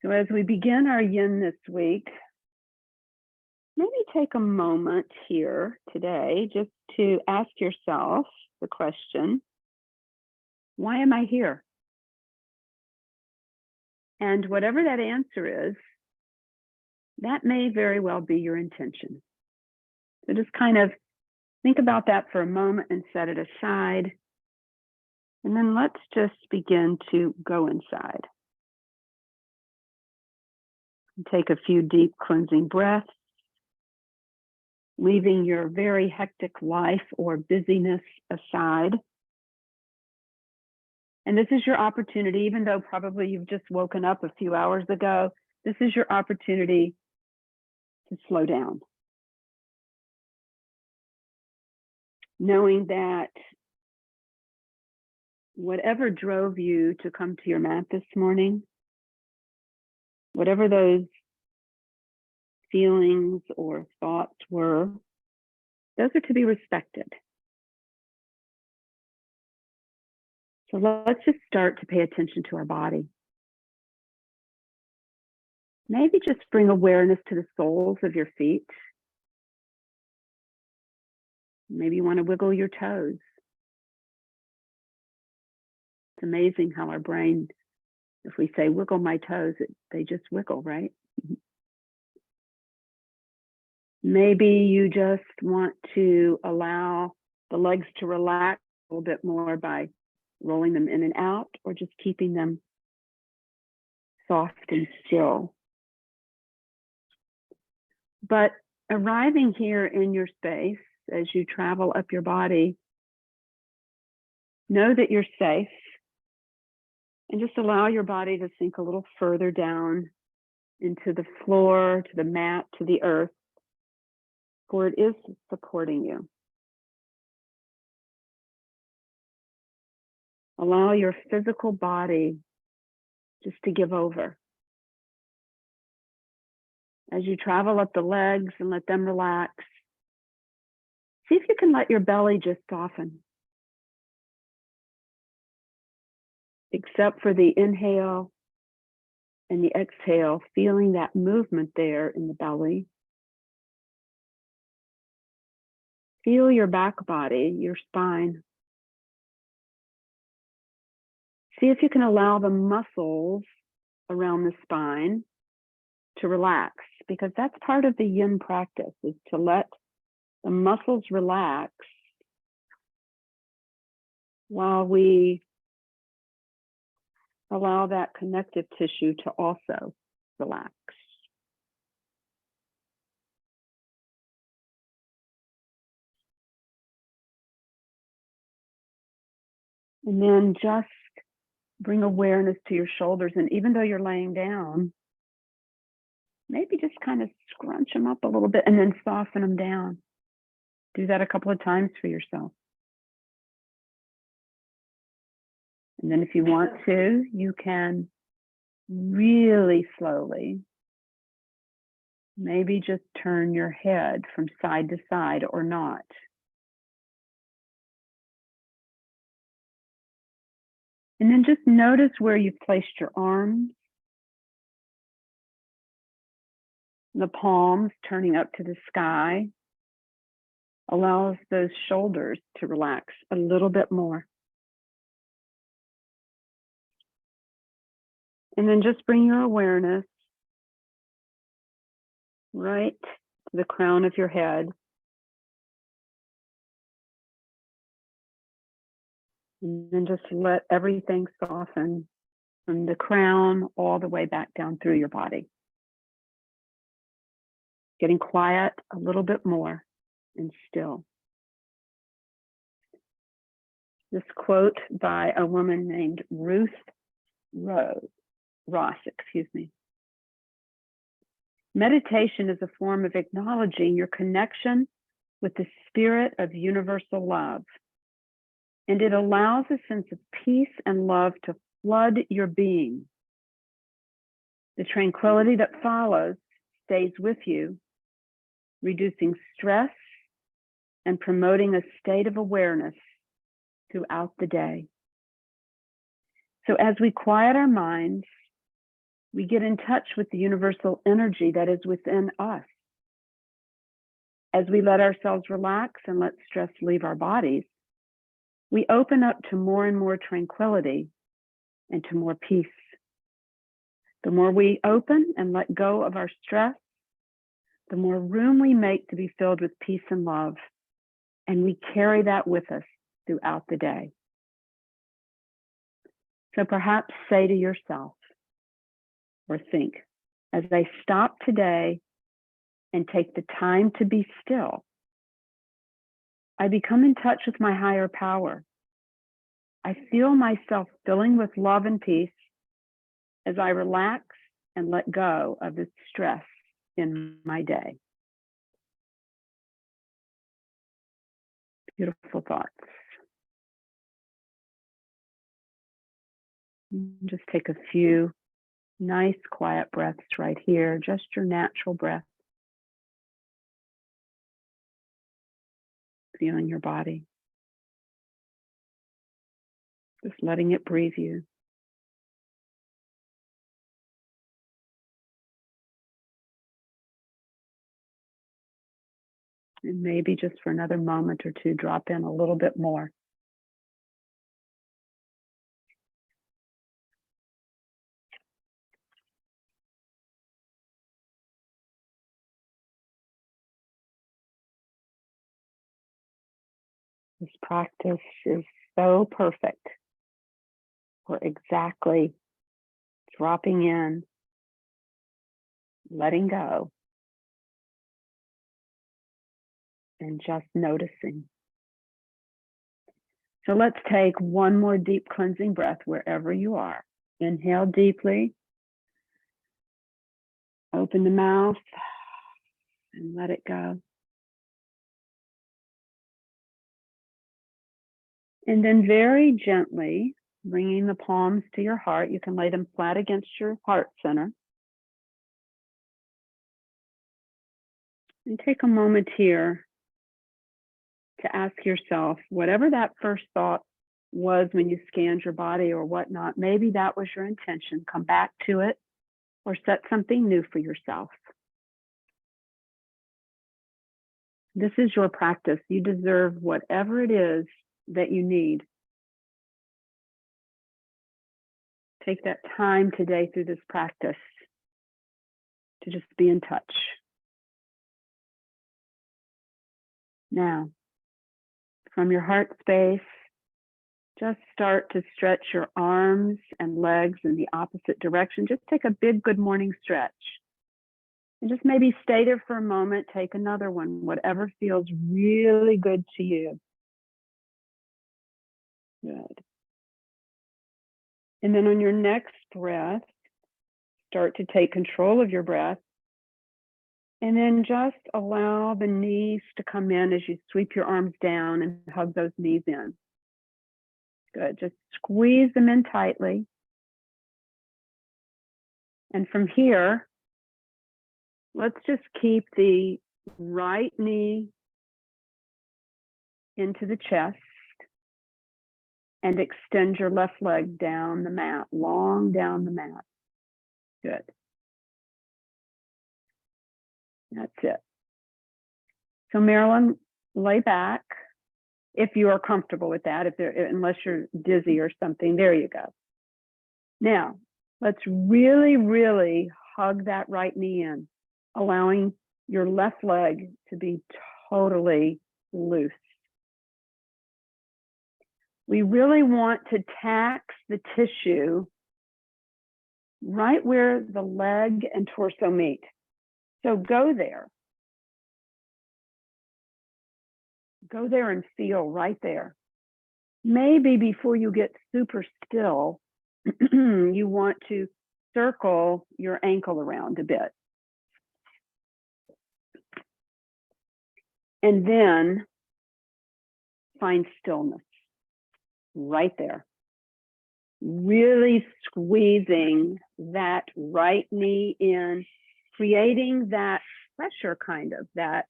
So as we begin our yin this week, maybe take a moment here today just to ask yourself the question, why am I here? And whatever that answer is, that may very well be your intention. So just kind of think about that for a moment and set it aside. And then let's just begin to go inside. Take a few deep cleansing breaths, leaving your very hectic life or busyness aside. And this is your opportunity, even though probably you've just woken up a few hours ago, this is your opportunity to slow down. Knowing that whatever drove you to come to your mat this morning, whatever those feelings or thoughts were, those are to be respected. So let's just start to pay attention to our body. Maybe just bring awareness to the soles of your feet. Maybe you want to wiggle your toes. It's amazing how our brain, if we say wiggle my toes, they just wiggle, right? Maybe you just want to allow the legs to relax a little bit more by rolling them in and out, or just keeping them soft and still. But arriving here in your space, as you travel up your body, know that you're safe, and just allow your body to sink a little further down into the floor, to the mat, to the earth, for it is supporting you. Allow your physical body just to give over. As you travel up the legs and let them relax, see if you can let your belly just soften. Except for the inhale and the exhale, feeling that movement there in the belly. Feel your back body, your spine. See if you can allow the muscles around the spine to relax, because that's part of the yin practice, is to let the muscles relax while we allow that connective tissue to also relax. And then just bring awareness to your shoulders. And even though you're laying down, maybe just kind of scrunch them up a little bit and then soften them down. Do that a couple of times for yourself. And then if you want to, you can really slowly, maybe just turn your head from side to side or not. And then just notice where you've placed your arms, the palms turning up to the sky, allows those shoulders to relax a little bit more. And then just bring your awareness right to the crown of your head. And then just let everything soften from the crown all the way back down through your body. Getting quiet a little bit more and still. This quote by a woman named Ruth Ross. Meditation is a form of acknowledging your connection with the spirit of universal love. And it allows a sense of peace and love to flood your being. The tranquility that follows stays with you, reducing stress and promoting a state of awareness throughout the day. So as we quiet our minds We get in touch with the universal energy that is within us. As we let ourselves relax and let stress leave our bodies, we open up to more and more tranquility and to more peace. The more we open and let go of our stress, the more room we make to be filled with peace and love, and we carry that with us throughout the day. So perhaps say to yourself or think, as I stop today and take the time to be still, I become in touch with my higher power. I feel myself filling with love and peace as I relax and let go of the stress in my day. Beautiful thoughts. Just take a few nice quiet breaths right here, just your natural breath. Feeling your body. Just letting it breathe you. And maybe just for another moment or two, drop in a little bit more. This practice is so perfect for exactly dropping in, letting go, and just noticing. So let's take one more deep cleansing breath wherever you are. Inhale deeply. Open the mouth and let it go. And then very gently, bringing the palms to your heart, you can lay them flat against your heart center. And take a moment here to ask yourself, whatever that first thought was when you scanned your body or whatnot, maybe that was your intention. Come back to it or set something new for yourself. This is your practice. You deserve whatever it is that you need. Take that time today through this practice to just be in touch. Now, from your heart space, just start to stretch your arms and legs in the opposite direction. Just take a big good morning stretch. And just maybe stay there for a moment, take another one, whatever feels really good to you. Good. And then on your next breath, start to take control of your breath. And then just allow the knees to come in as you sweep your arms down and hug those knees in. Good. Just squeeze them in tightly. And from here, let's just keep the right knee into the chest and extend your left leg down the mat, long down the mat. Good. That's it. So Marilyn, lay back if you are comfortable with that, unless you're dizzy or something. There you go. Now, let's really, really hug that right knee in, allowing your left leg to be totally loose. We really want to tax the tissue right where the leg and torso meet. So go there. Go there and feel right there. Maybe before you get super still, you want to circle your ankle around a bit. And then find stillness right there. Really squeezing that right knee in, creating that pressure kind of, that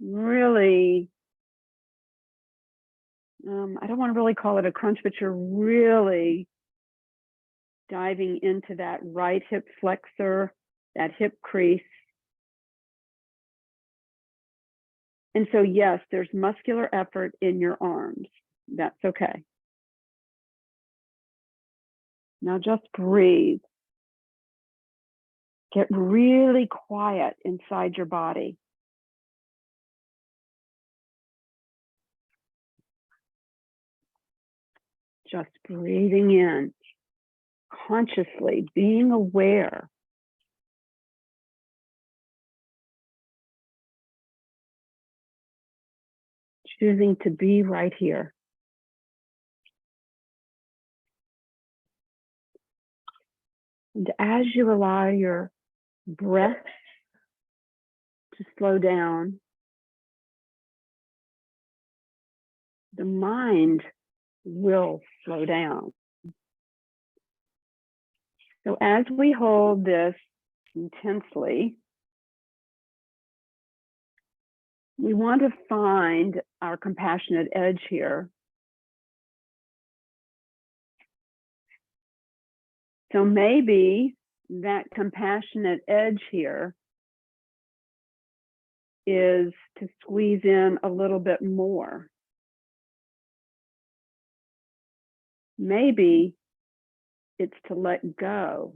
really, I don't want to really call it a crunch, but you're really diving into that right hip flexor, that hip crease. And so, yes, there's muscular effort in your arms. That's okay. Now just breathe. Get really quiet inside your body. Just breathing in, consciously being aware. Choosing to be right here. And as you allow your breath to slow down, the mind will slow down. So as we hold this intensely, we want to find our compassionate edge here. So maybe that compassionate edge here is to squeeze in a little bit more. Maybe it's to let go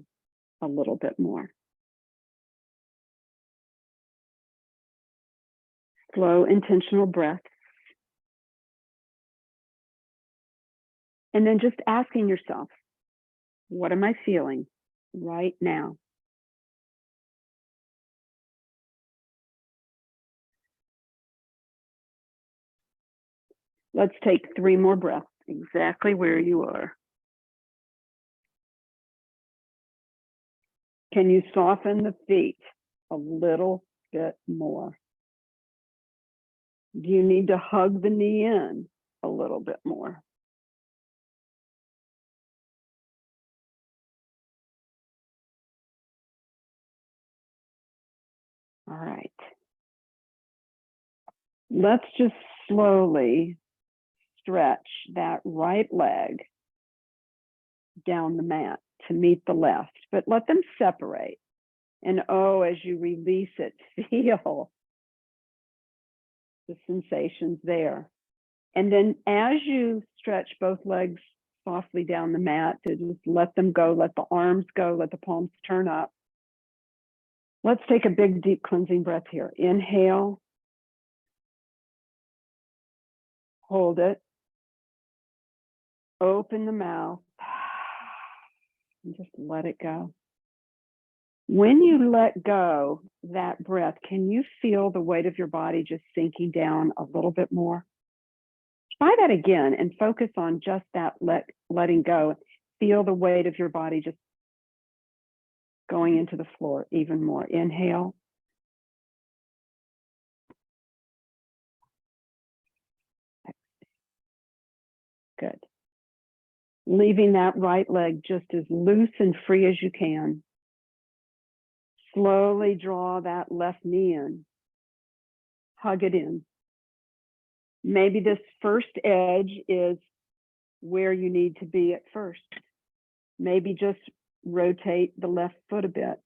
a little bit more. Slow, intentional breaths. And then just asking yourself, what am I feeling right now? Let's take 3 more breaths, exactly where you are. Can you soften the feet a little bit more? Do you need to hug the knee in a little bit more? All right. Let's just slowly stretch that right leg down the mat to meet the left, but let them separate. And oh, as you release it, feel the sensations there. And then as you stretch both legs softly down the mat, to just let them go, let the arms go, let the palms turn up. Let's take a big, deep cleansing breath here. Inhale. Hold it. Open the mouth. And just let it go. When you let go that breath, can you feel the weight of your body just sinking down a little bit more? Try that again and focus on just that letting go. Feel the weight of your body just going into the floor even more. Inhale. Good. Leaving that right leg just as loose and free as you can. Slowly draw that left knee in. Hug it in. Maybe this first edge is where you need to be at first. Maybe just rotate the left foot a bit.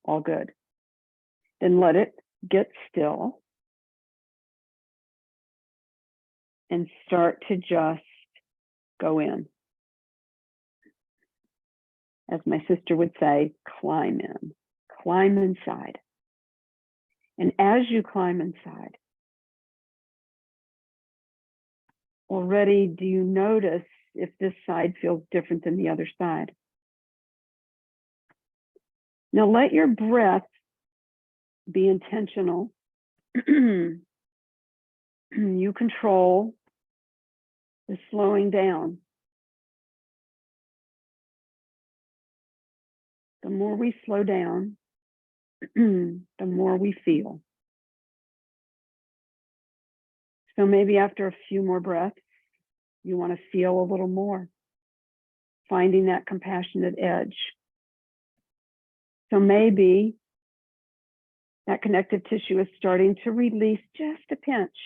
All good. Then let it get still and start to just go in. As my sister would say, climb in, climb inside. And as you climb inside, already do you notice if this side feels different than the other side? Now let your breath be intentional. You control the slowing down. The more we slow down, the more we feel. So maybe after a few more breaths, you want to feel a little more, finding that compassionate edge. So maybe that connective tissue is starting to release just a pinch,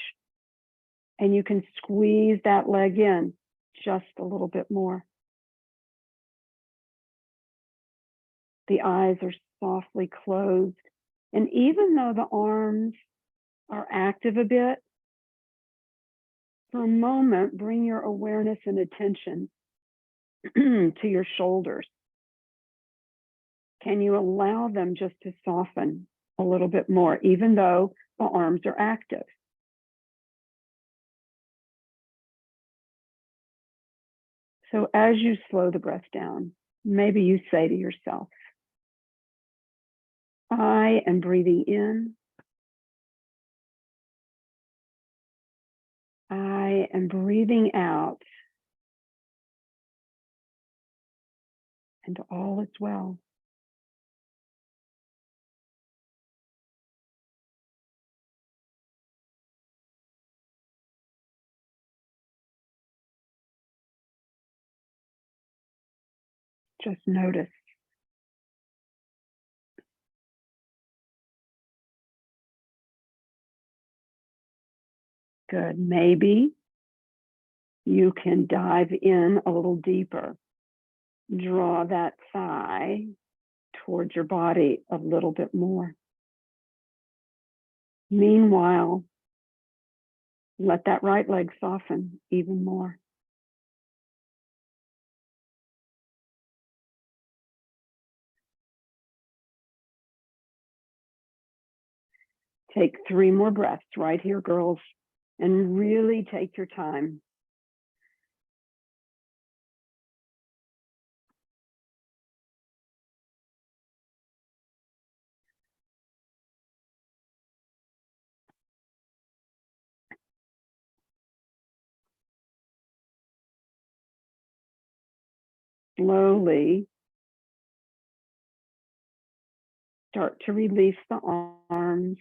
and you can squeeze that leg in just a little bit more. The eyes are softly closed. And even though the arms are active a bit, for a moment, bring your awareness and attention to your shoulders. Can you allow them just to soften a little bit more, even though the arms are active? So as you slow the breath down, maybe you say to yourself, I am breathing in. I am breathing out. And all is well. Just notice. Good. Maybe you can dive in a little deeper. Draw that thigh towards your body a little bit more. Meanwhile, let that right leg soften even more. Take 3 more breaths right here, girls, and really take your time. Slowly start to release the arms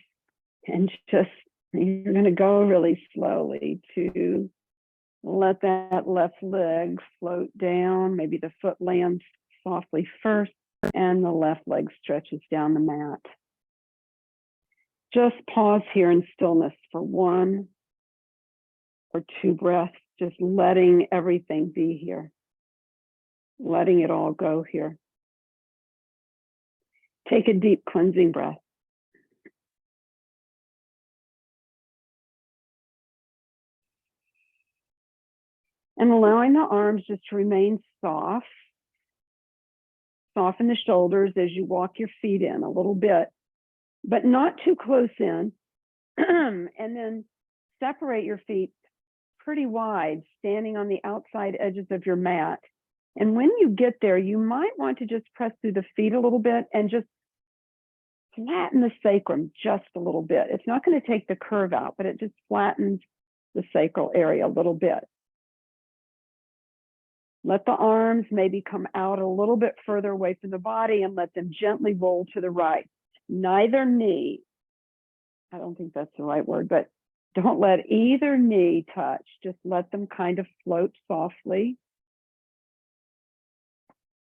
and just, you're going to go really slowly to let that left leg float down. Maybe the foot lands softly first and the left leg stretches down the mat. Just pause here in stillness for 1 or 2 breaths, just letting everything be here, letting it all go here. Take a deep cleansing breath. And allowing the arms just to remain soft. Soften the shoulders as you walk your feet in a little bit, but not too close in. And then separate your feet pretty wide, standing on the outside edges of your mat. And when you get there, you might want to just press through the feet a little bit and just flatten the sacrum just a little bit. It's not going to take the curve out, but it just flattens the sacral area a little bit. Let the arms maybe come out a little bit further away from the body and let them gently roll to the right. Neither knee, I don't think that's the right word, but don't let either knee touch. Just let them kind of float softly.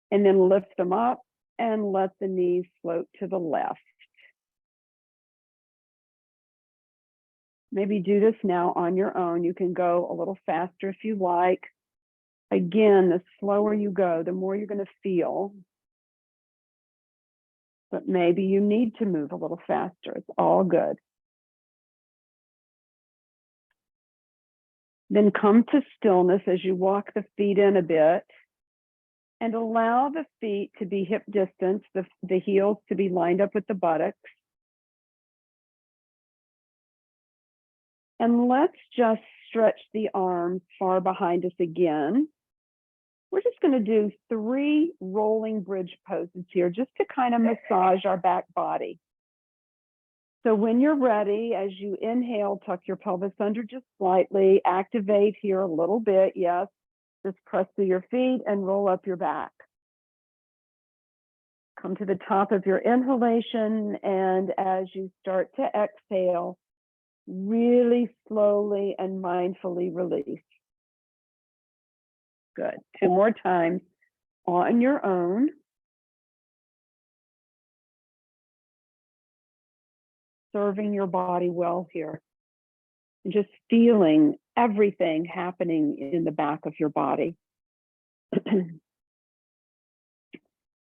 And then lift them up and let the knees float to the left. Maybe do this now on your own. You can go a little faster if you like. Again, the slower you go, the more you're going to feel. But maybe you need to move a little faster. It's all good. Then come to stillness as you walk the feet in a bit and allow the feet to be hip distance, the heels to be lined up with the buttocks. And let's just stretch the arms far behind us again. We're just going to do 3 rolling bridge poses here just to kind of massage our back body. So when you're ready, as you inhale, tuck your pelvis under just slightly, activate here a little bit. Yes, just press through your feet and roll up your back. Come to the top of your inhalation, and as you start to exhale, really slowly and mindfully release. Good. 2 more times on your own. Serving your body well here. And just feeling everything happening in the back of your body.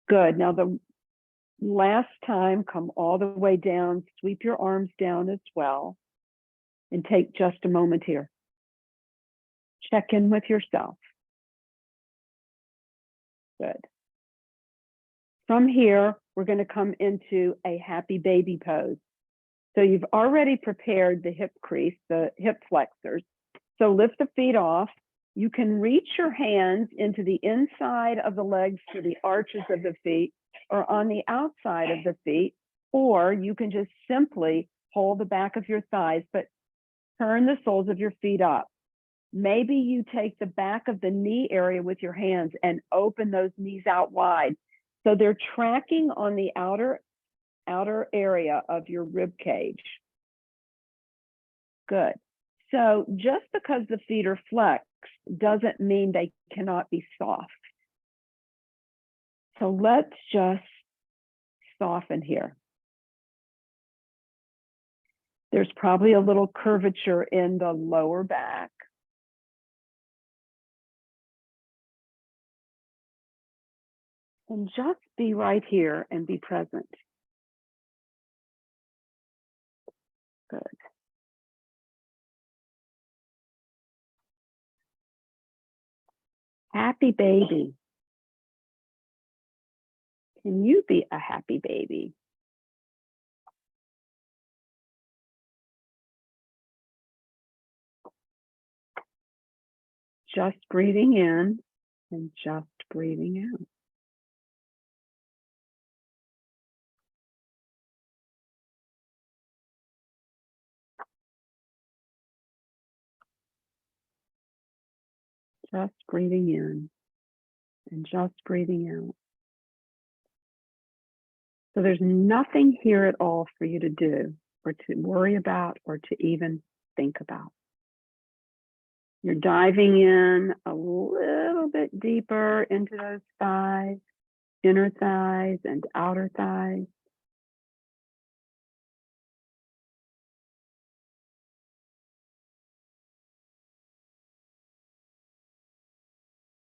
Good. Now the Last time, come all the way down, sweep your arms down as well, and take just a moment here. Check in with yourself. Good. From here, we're going to come into a happy baby pose. So you've already prepared the hip crease, the hip flexors. So lift the feet off. You can reach your hands into the inside of the legs to the arches of the feet or on the outside of the feet, or you can just simply hold the back of your thighs, but turn the soles of your feet up. Maybe you take the back of the knee area with your hands and open those knees out wide. So they're tracking on the outer area of your rib cage. Good. So just because the feet are flexed doesn't mean they cannot be soft. So let's just soften here. There's probably a little curvature in the lower back. And just be right here and be present. Good. Happy baby. Can you be a happy baby? Just breathing in and just breathing out. Just breathing in and just breathing out. So there's nothing here at all for you to do or to worry about or to even think about. You're diving in a little bit deeper into those thighs, inner thighs and outer thighs.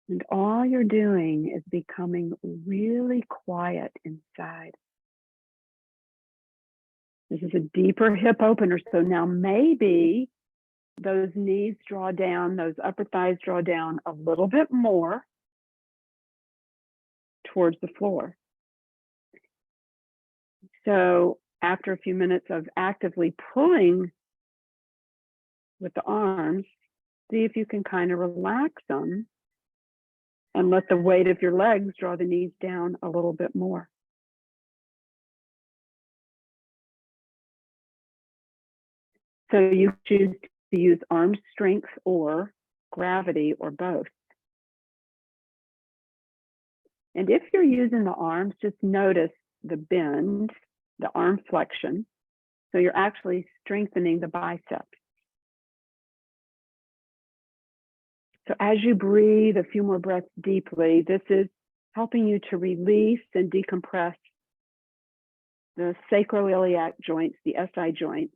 And all you're doing is becoming really quiet inside. This is a deeper hip opener. So now maybe those knees draw down, those upper thighs draw down a little bit more towards the floor. So after a few minutes of actively pulling with the arms, see if you can kind of relax them and let the weight of your legs draw the knees down a little bit more. So you choose to use arm strength or gravity or both. And if you're using the arms, just notice the bend, the arm flexion. So you're actually strengthening the biceps. So as you breathe a few more breaths deeply, this is helping you to release and decompress the sacroiliac joints, the SI joints.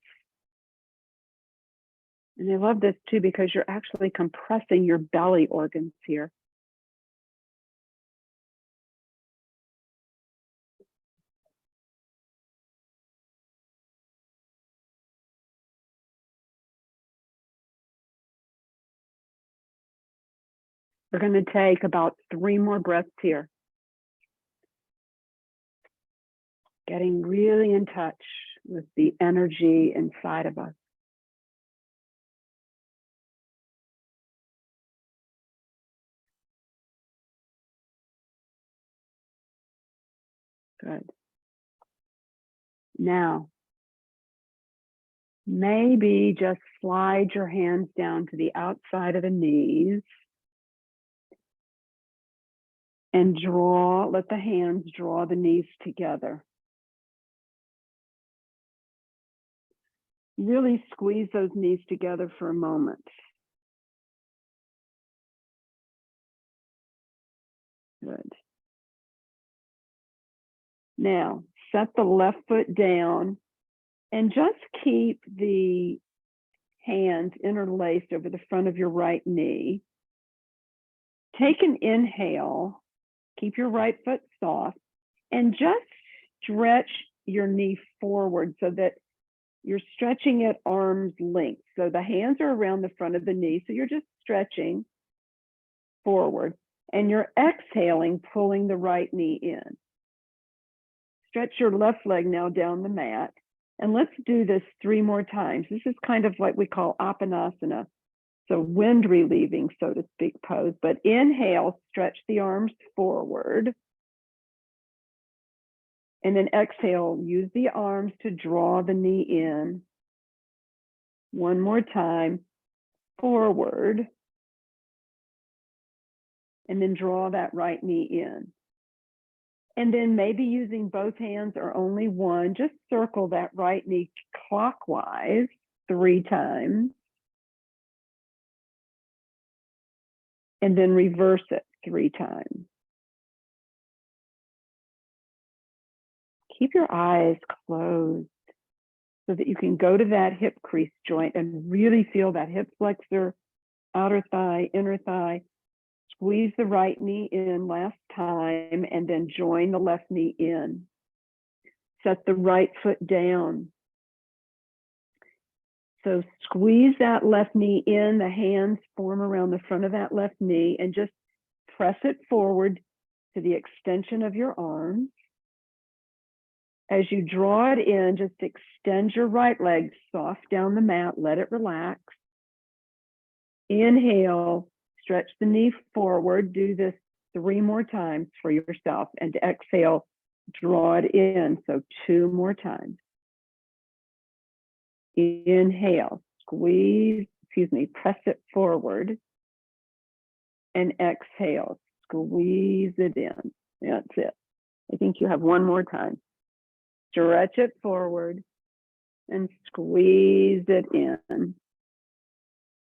And I love this too because you're actually compressing your belly organs here. We're going to take about 3 more breaths here. Getting really in touch with the energy inside of us. Good. Now, maybe just slide your hands down to the outside of the knees and let the hands draw the knees together. Really squeeze those knees together for a moment. Good. Now, set the left foot down and just keep the hands interlaced over the front of your right knee. Take an inhale, keep your right foot soft, and just stretch your knee forward so that you're stretching at arm's length. So the hands are around the front of the knee. So you're just stretching forward and you're exhaling, pulling the right knee in. Stretch your left leg now down the mat. And let's do this 3 more times. This is kind of like we call apanasana. So wind relieving, so to speak, pose. But inhale, stretch the arms forward. And then exhale, use the arms to draw the knee in. 1 more time, forward. And then draw that right knee in. And then maybe using both hands or only one, just circle that right knee clockwise 3 times. And then reverse it 3 times. Keep your eyes closed so that you can go to that hip crease joint and really feel that hip flexor, outer thigh, inner thigh. Squeeze the right knee in last time and then join the left knee in. Set the right foot down. So squeeze that left knee in, the hands form around the front of that left knee and just press it forward to the extension of your arms. As you draw it in, just extend your right leg soft down the mat, let it relax. Inhale, stretch the knee forward, do this 3 more times for yourself, and to exhale, draw it in, so 2 more times. Inhale, press it forward, and exhale, squeeze it in. That's it. I think you have 1 more time. Stretch it forward and squeeze it in.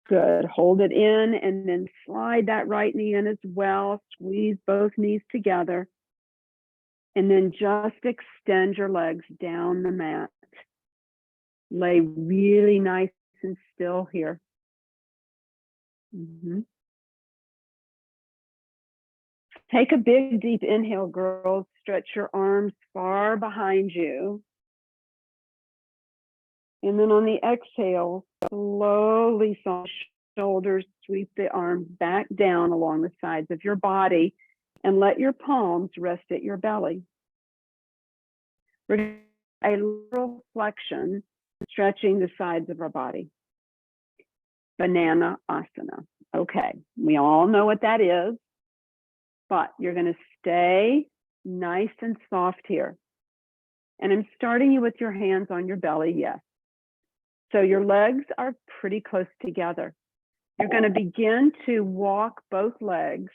Good. Hold it in and then slide that right knee in as well. Squeeze both knees together. And then just extend your legs down the mat. Lay really nice and still here. Take a big, deep inhale, girls. Stretch your arms far behind you. And then on the exhale, slowly soft shoulders, sweep the arms back down along the sides of your body and let your palms rest at your belly. We're going to do a lateral flexion, stretching the sides of our body. Banana asana. Okay, we all know what that is, but you're going to stay nice and soft here. And I'm starting you with your hands on your belly, yes. So your legs are pretty close together. You're going to begin to walk both legs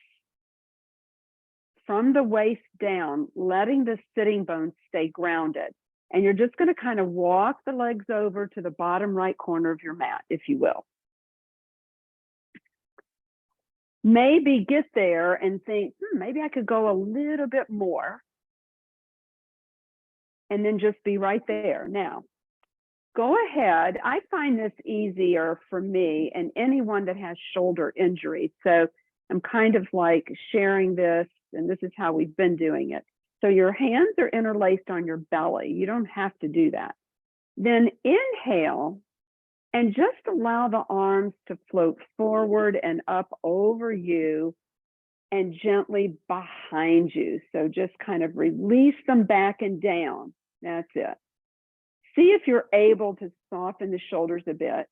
from the waist down, letting the sitting bones stay grounded. And you're just going to kind of walk the legs over to the bottom right corner of your mat, if you will. Maybe get there and think, maybe I could go a little bit more. And then just be right there. Now, go ahead. I find this easier for me and anyone that has shoulder injuries. So I'm kind of like sharing this, and this is how we've been doing it. So your hands are interlaced on your belly. You don't have to do that. Then inhale and just allow the arms to float forward and up over you and gently behind you. So just kind of release them back and down. That's it. See if you're able to soften the shoulders a bit.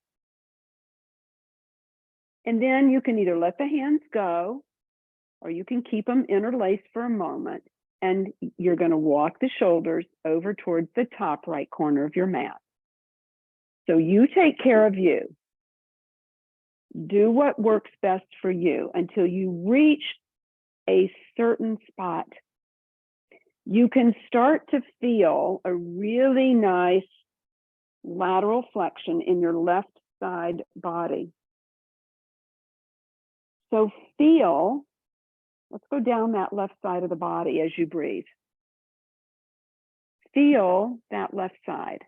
And then you can either let the hands go or you can keep them interlaced for a moment. And you're going to walk the shoulders over towards the top right corner of your mat. So you take care of you. Do what works best for you until you reach a certain spot. You can start to feel a really nice lateral flexion in your left side body. So feel, let's go down that left side of the body as you breathe. Feel that left side.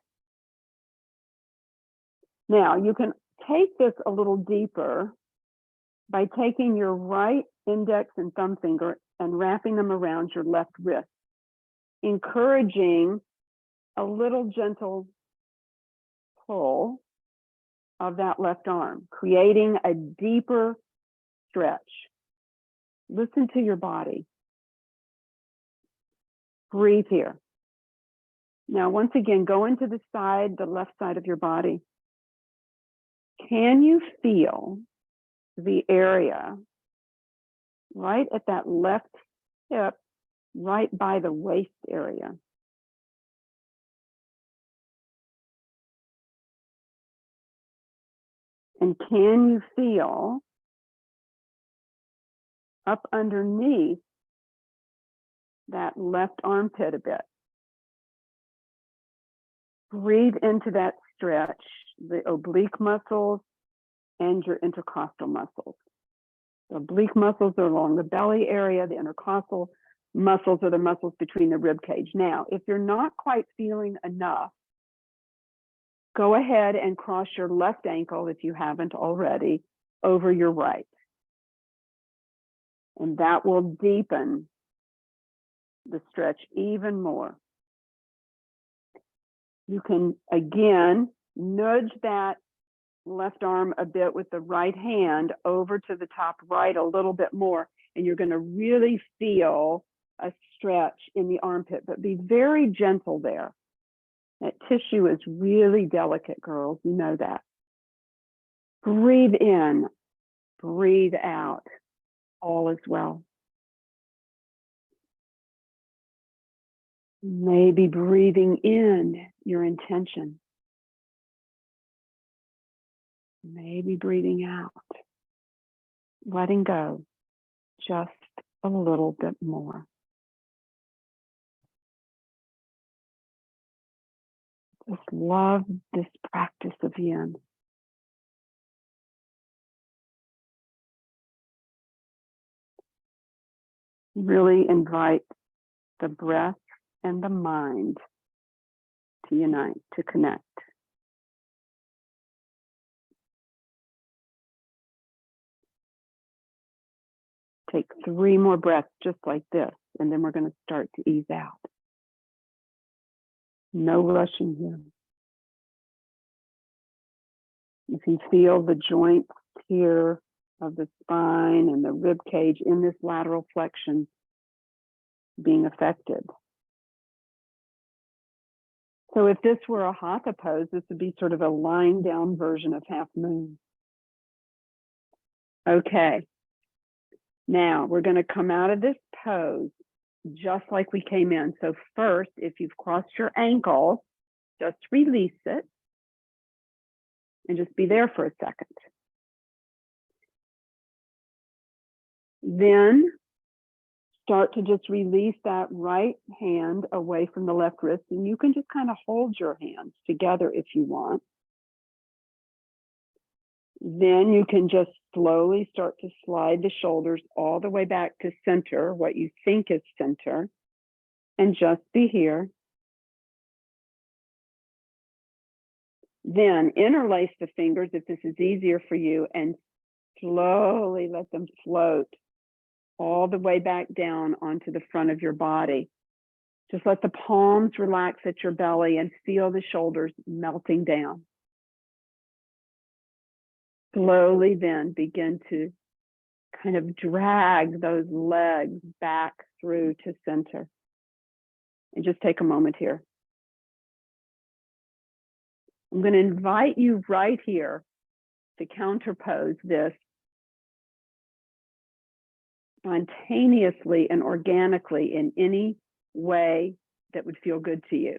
Now you can take this a little deeper by taking your right index and thumb finger and wrapping them around your left wrist. encouraging a little gentle pull of that left arm, creating a deeper stretch. Listen to your body. Breathe here. Now, once again, go into the left side of your body. Can you feel the area right at that left hip, right by the waist area? And can you feel up underneath that left armpit a bit? Breathe into that stretch, the oblique muscles and your intercostal muscles. The oblique muscles are along the belly area. The intercostal muscles are the muscles between the rib cage. Now, if you're not quite feeling enough, go ahead and cross your left ankle, if you haven't already, over your right. And that will deepen the stretch even more. You can, again, nudge that left arm a bit with the right hand over to the top right a little bit more, and you're going to really feel a stretch in the armpit, but be very gentle there. That tissue is really delicate, girls. You know that. Breathe in, breathe out. All is well. Maybe breathing in your intention. Maybe breathing out. Letting go just a little bit more. Just love this practice of yin. Really invite the breath and the mind to unite, to connect. Take 3 more breaths just like this, and then we're going to start to ease out. No rushing here. You can feel the joints here of the spine and the rib cage in this lateral flexion being affected. So if this were a hatha pose, this would be sort of a lying down version of half moon. Okay. Now we're going to come out of this pose just like we came in. So first, if you've crossed your ankle, just release it and just be there for a second. Then start to just release that right hand away from the left wrist, and you can just kind of hold your hands together if you want. Then you can just slowly start to slide the shoulders all the way back to center, what you think is center, and just be here. Then interlace the fingers if this is easier for you, and slowly let them float all the way back down onto the front of your body. Just let the palms relax at your belly and feel the shoulders melting down. Slowly then begin to kind of drag those legs back through to center. And just take a moment here. I'm going to invite you right here to counterpose this spontaneously and organically in any way that would feel good to you.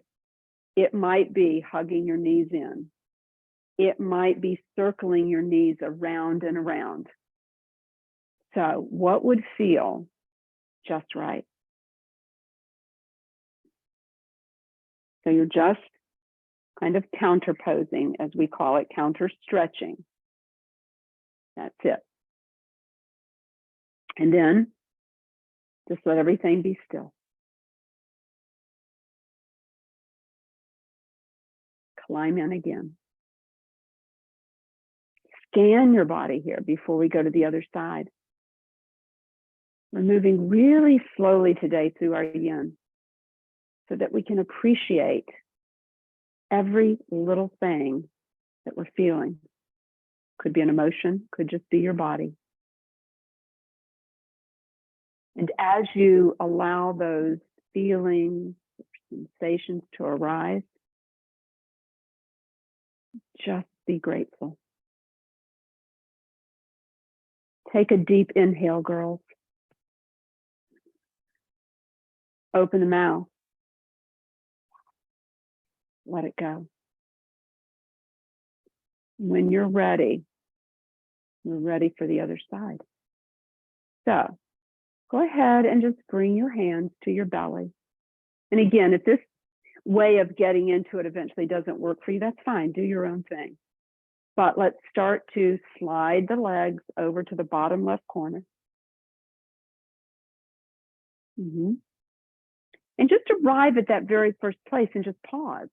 It might be hugging your knees in. It might be circling your knees around and around. So what would feel just right? So you're just kind of counterposing, as we call it, counter stretching. That's it. And then just let everything be still. Climb in again. Scan your body here before we go to the other side. We're moving really slowly today through our yin. so that we can appreciate every little thing that we're feeling. Could be an emotion, could just be your body. And as you allow those feelings, sensations to arise, just be grateful. Take a deep inhale, girls. Open the mouth. Let it go. When you're ready, we're ready for the other side. So go ahead and just bring your hands to your belly. And again, if this way of getting into it eventually doesn't work for you, that's fine. Do your own thing. But let's start to slide the legs over to the bottom left corner. And just arrive at that very first place and just pause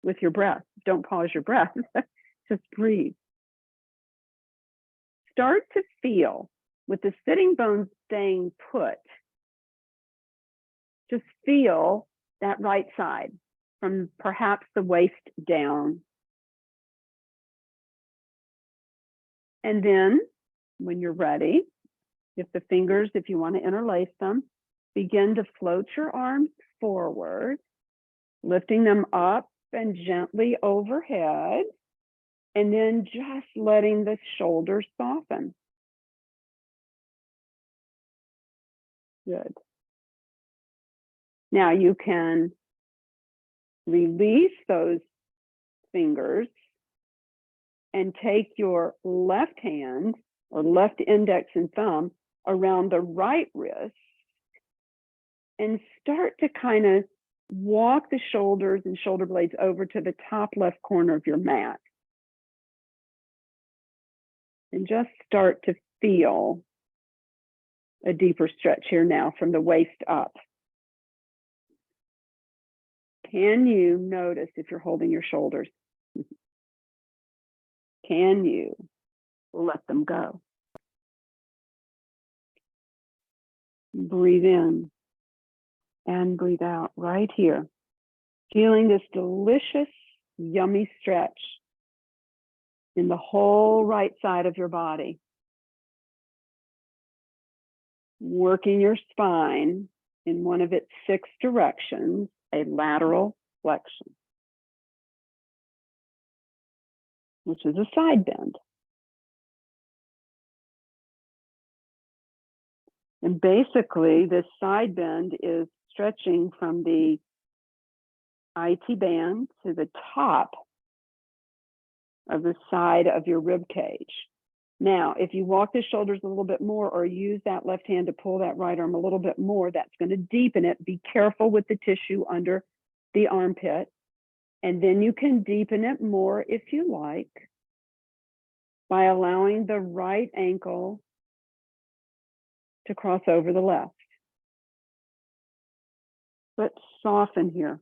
with your breath. Don't pause your breath. Just breathe. Start to feel, with the sitting bones staying put, just feel that right side from perhaps the waist down. And then when you're ready, if you want to interlace them, begin to float your arms forward, lifting them up and gently overhead, and then just letting the shoulders soften. Good. Now you can release those fingers and take your left hand or left index and thumb around the right wrist and start to kind of walk the shoulders and shoulder blades over to the top left corner of your mat. And just start to feel a deeper stretch here now from the waist up. Can you notice if you're holding your shoulders? Can you let them go? Breathe in and breathe out right here. Feeling this delicious, yummy stretch in the whole right side of your body. Working your spine in one of its 6 directions, a lateral flexion, which is a side bend. And basically, this side bend is stretching from the IT band to the top of the side of your rib cage. Now, if you walk the shoulders a little bit more or use that left hand to pull that right arm a little bit more, that's going to deepen it. Be careful with the tissue under the armpit. And then you can deepen it more if you like by allowing the right ankle to cross over the left. But soften here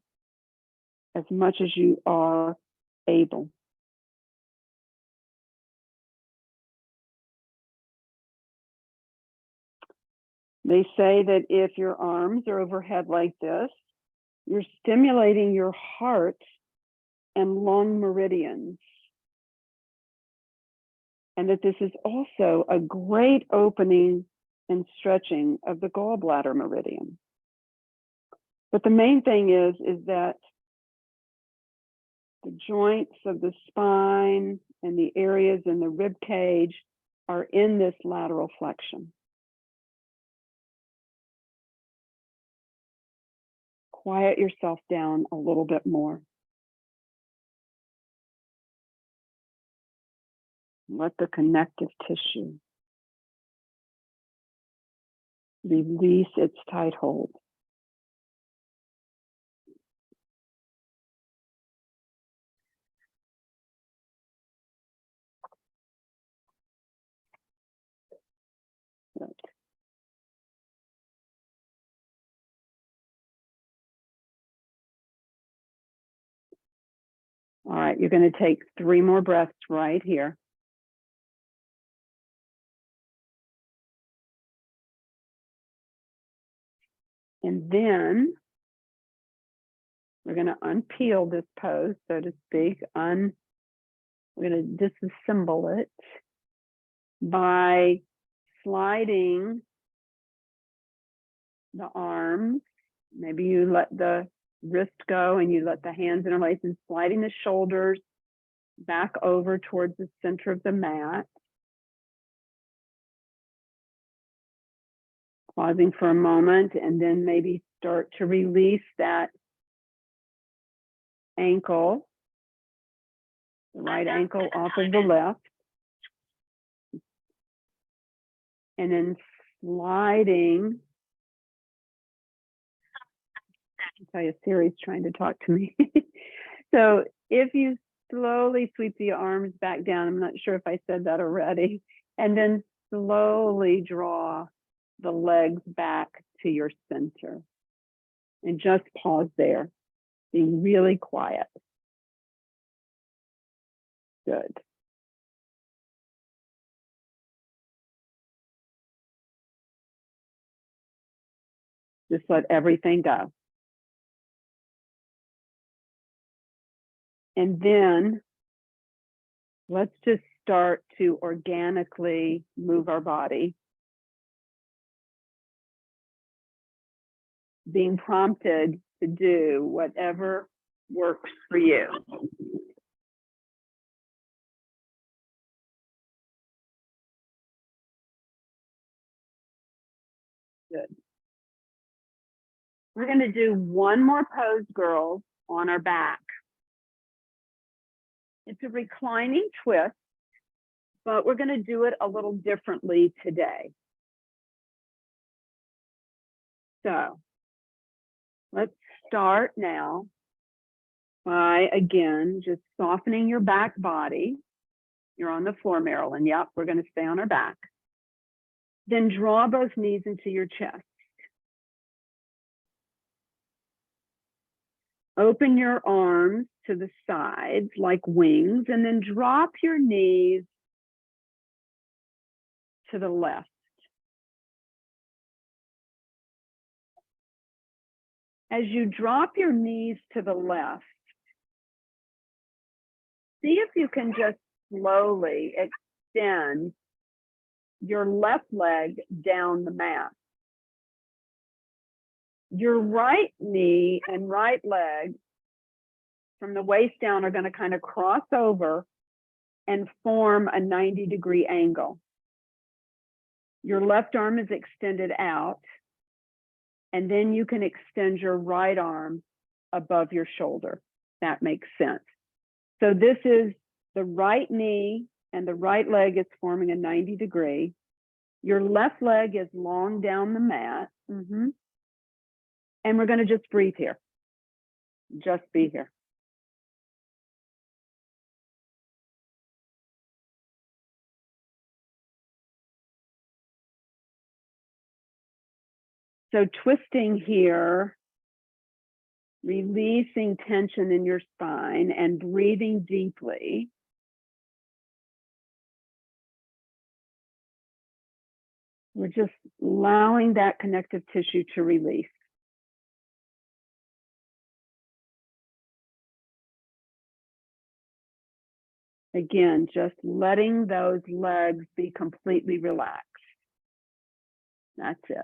as much as you are able. They say that if your arms are overhead like this, you're stimulating your heart and lung meridians. And that this is also a great opening and stretching of the gallbladder meridian. But the main thing is that the joints of the spine and the areas in the rib cage are in this lateral flexion. Quiet yourself down a little bit more. Let the connective tissue release its tight hold. Good. All right, you're going to take 3 more breaths right here. And then We're going to unpeel this pose, so to speak. We're going to disassemble it by sliding the arms. Maybe you let the wrist go and you let the hands interlace, and sliding the shoulders back over towards the center of the mat. Pausing for a moment, and then maybe start to release that ankle, the right ankle off of the left. And then sliding. I'll tell you, Siri's trying to talk to me. So if you slowly sweep the arms back down, I'm not sure if I said that already, and then slowly draw the legs back to your center. And just pause there, being really quiet. Good. Just let everything go. And then let's just start to organically move our body, being prompted to do whatever works for you. Good. We're going to do one more pose, girls, on our back. It's a reclining twist, but we're going to do it a little differently today. So let's start now by, again, just softening your back body. You're on the floor, Marilyn. Yep, we're going to stay on our back. Then draw both knees into your chest. Open your arms to the sides like wings, and then drop your knees to the left. As you drop your knees to the left, see if you can just slowly extend your left leg down the mat. Your right knee and right leg from the waist down are going to kind of cross over and form a 90-degree angle. Your left arm is extended out, and then you can extend your right arm above your shoulder. That makes sense. So this is the right knee and the right leg is forming a 90-degree. Your left leg is long down the mat. And we're going to just breathe here. Just be here. So twisting here, releasing tension in your spine and breathing deeply. We're just allowing that connective tissue to release. Again, just letting those legs be completely relaxed. That's it.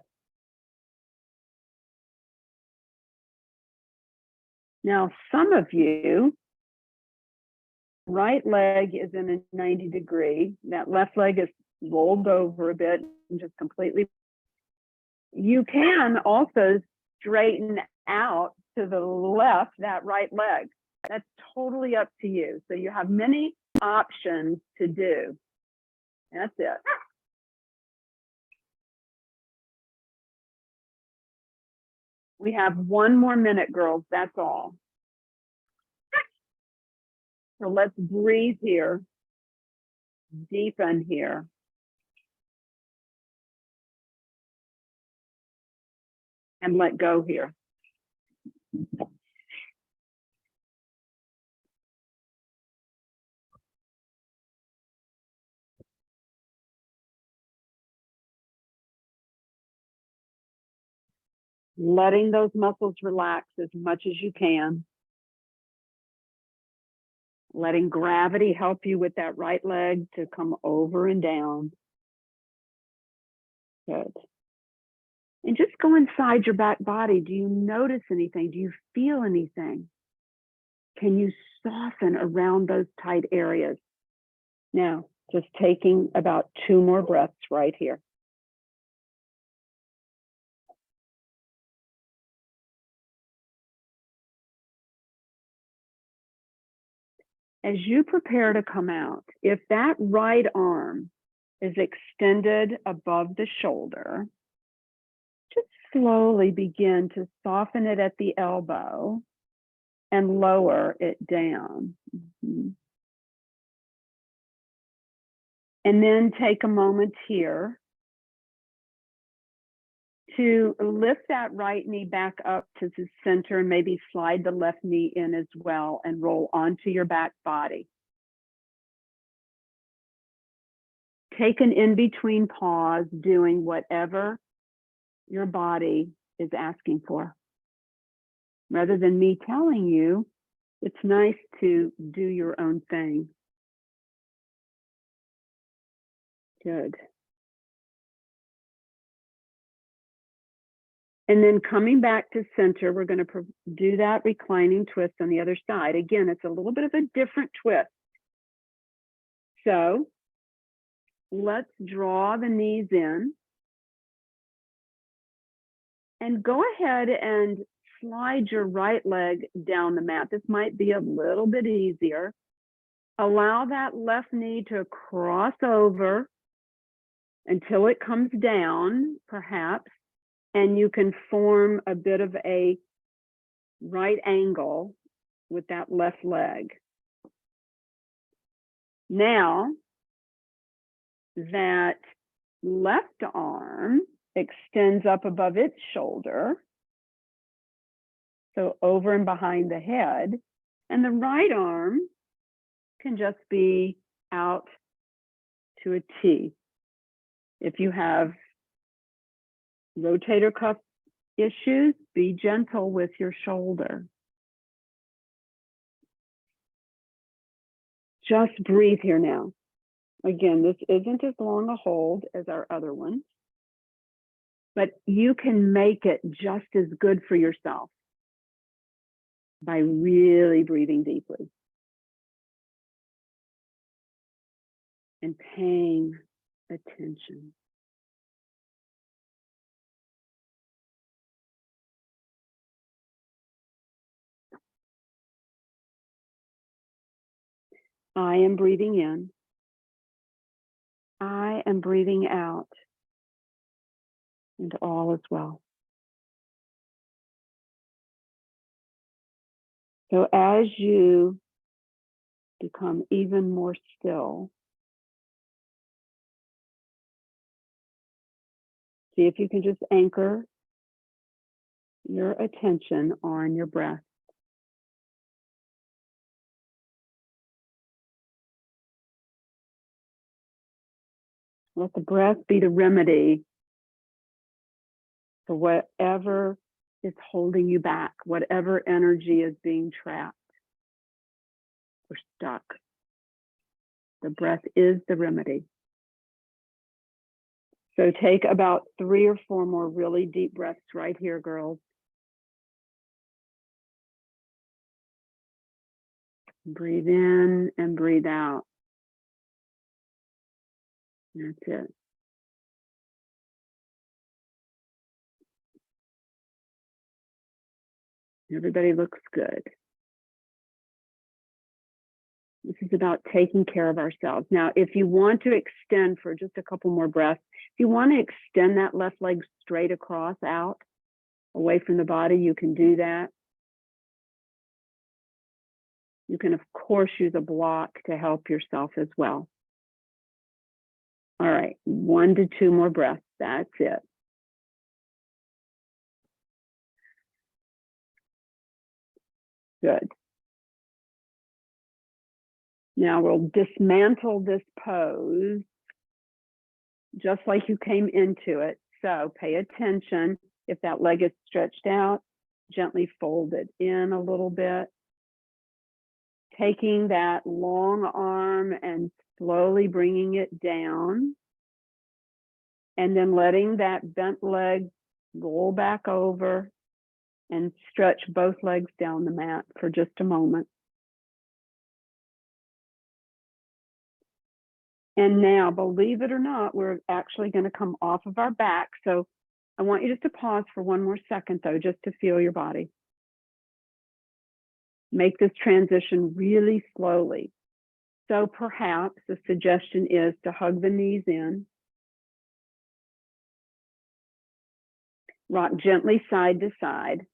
Now, some of you, right leg is in a 90-degree. That left leg is rolled over a bit and just completely. You can also straighten out to the left that right leg. That's totally up to you. So you have many options to do. That's it. We have 1 more minute, girls. That's all. So let's breathe here. Deepen here. And let go here. Letting those muscles relax as much as you can. Letting gravity help you with that right leg to come over and down. Good. And just go inside your back body. Do you notice anything? Do you feel anything? Can you soften around those tight areas? Now, just taking about 2 more breaths right here. As you prepare to come out, if that right arm is extended above the shoulder, just slowly begin to soften it at the elbow and lower it down. And then take a moment here to lift that right knee back up to the center and maybe slide the left knee in as well and roll onto your back body. Take an in-between pause, doing whatever your body is asking for. Rather than me telling you, it's nice to do your own thing. Good. And then coming back to center, we're going to do that reclining twist on the other side. Again, it's a little bit of a different twist. So let's draw the knees in. And go ahead and slide your right leg down the mat. This might be a little bit easier. Allow that left knee to cross over until it comes down, perhaps, and you can form a bit of a right angle with that left leg. Now, that left arm extends up above its shoulder, so over and behind the head, and the right arm can just be out to a T. If you have rotator cuff issues, be gentle with your shoulder. Just breathe here now. Again, this isn't as long a hold as our other one, but you can make it just as good for yourself by really breathing deeply and paying attention. I am breathing in. I am breathing out. And all is well. So as you become even more still, see if you can just anchor your attention on your breath. Let the breath be the remedy for whatever is holding you back, whatever energy is being trapped or stuck. The breath is the remedy. So take about 3 or 4 more really deep breaths right here, girls. Breathe in and breathe out. That's it. Everybody looks good. This is about taking care of ourselves. Now, if you want to extend for just a couple more breaths, if you want to extend that left leg straight across out, away from the body, you can do that. You can, of course, use a block to help yourself as well. All right, 1 to 2 more breaths. That's it. Good. Now we'll dismantle this pose just like you came into it. So pay attention. If that leg is stretched out, gently fold it in a little bit. Taking that long arm and slowly bringing it down, and then letting that bent leg roll back over and stretch both legs down the mat for just a moment. And now, believe it or not, we're actually going to come off of our back. So I want you just to pause for one more second, though, just to feel your body. Make this transition really slowly. So perhaps the suggestion is to hug the knees in, rock gently side to side.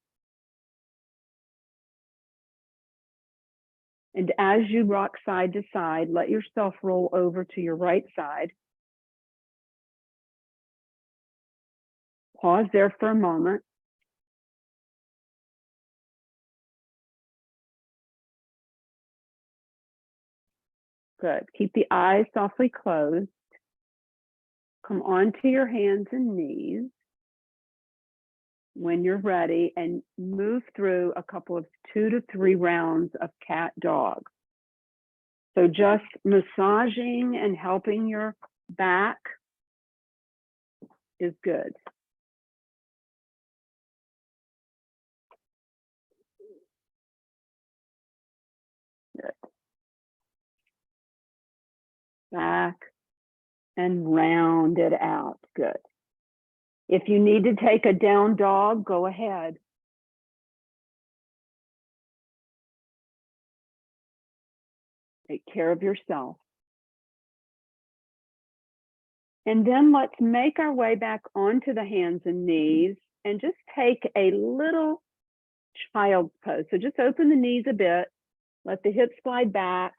And as you rock side to side, let yourself roll over to your right side. Pause there for a moment. Good. Keep the eyes softly closed. Come onto your hands and knees when you're ready, and move through a couple of 2 to 3 rounds of cat dog. So just massaging and helping your back is good. Good. Back and round it out. Good. If you need to take a down dog, go ahead. Take care of yourself. And then let's make our way back onto the hands and knees and just take a little child's pose. So just open the knees a bit, let the hips slide back,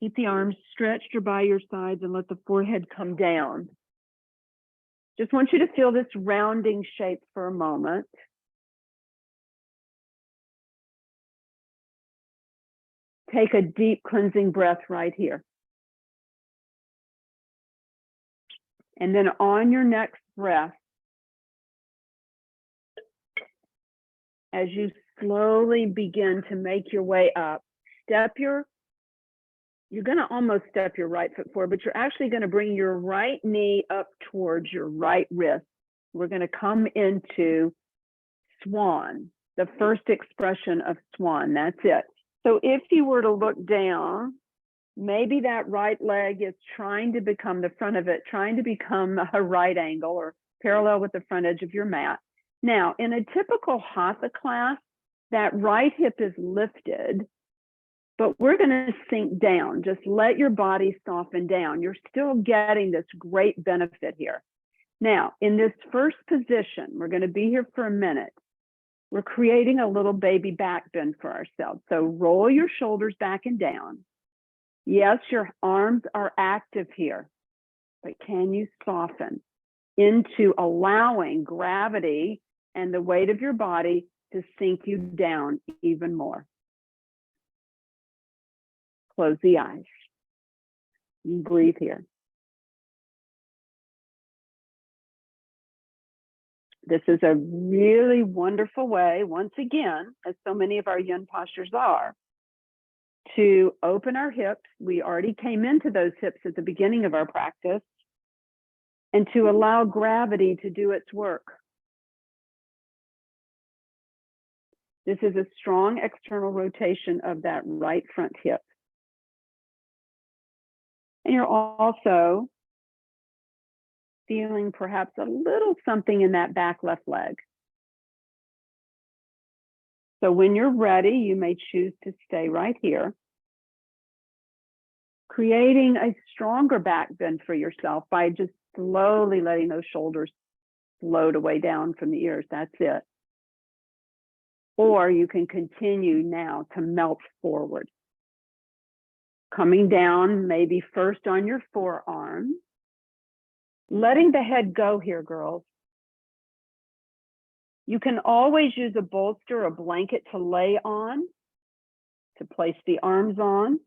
keep the arms stretched or by your sides, and let the forehead come down. Just want you to feel this rounding shape for a moment. Take a deep cleansing breath right here. And then on your next breath, as you slowly begin to make your way up, you're going to almost step your right foot forward, but you're actually going to bring your right knee up towards your right wrist. We're going to come into swan, the first expression of swan. That's it. So if you were to look down, maybe that right leg is trying to become the front of it, trying to become a right angle or parallel with the front edge of your mat. Now, in a typical hatha class, that right hip is lifted, but we're going to sink down. Just let your body soften down. You're still getting this great benefit here. Now, in this first position, we're going to be here for a minute. We're creating a little baby back bend for ourselves. So roll your shoulders back and down. Yes, your arms are active here, but can you soften into allowing gravity and the weight of your body to sink you down even more? Close the eyes. And breathe here. This is a really wonderful way, once again, as so many of our yin postures are, to open our hips. We already came into those hips at the beginning of our practice, and to allow gravity to do its work. This is a strong external rotation of that right front hip. And you're also feeling perhaps a little something in that back left leg. So when you're ready, you may choose to stay right here, creating a stronger back bend for yourself by just slowly letting those shoulders float away down from the ears. That's it. Or you can continue now to melt forward, coming down maybe first on your forearm, letting the head go here, girls. You can always use a bolster, a blanket to lay on, to place the arms on.